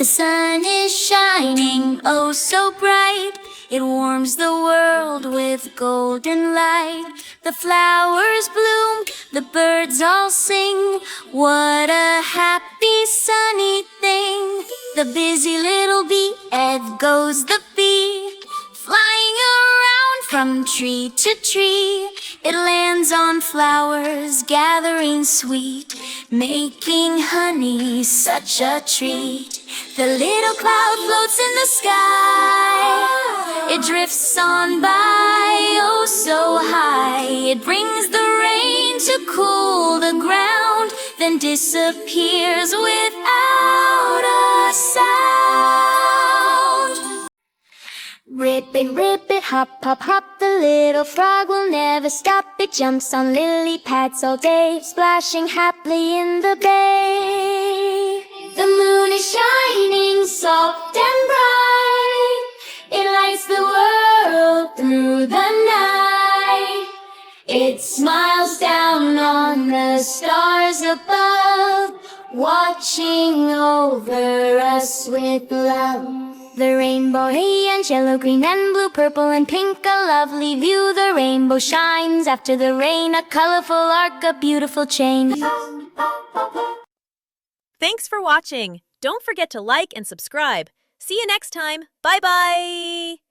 The sun is shining, oh so bright. It warms the world with golden light. The flowers bloom, the birds all sing. What a happy sunny thing. The busy little bee, Ed goes the bee, flying around from tree to tree. It lands on flowers, gathering sweet, making honey such a treat. The little cloud floats in the sky. It drifts on by, oh so high. It brings the rain to cool the ground, then disappears without a sound. Rip it, hop, hop, hop. The little frog will never stop. It jumps on lily pads all day, splashing happily in the bay. The moon is shining soft and bright. It lights the world through the night. It smiles down on the stars above, watching over us with love. The rainbow, hey, and yellow, green, and blue, purple, and pink, a lovely view. The rainbow shines after the rain, a colorful arc, a beautiful chain. Thanks for watching. Don't forget to like and subscribe. See you next time. Bye-bye.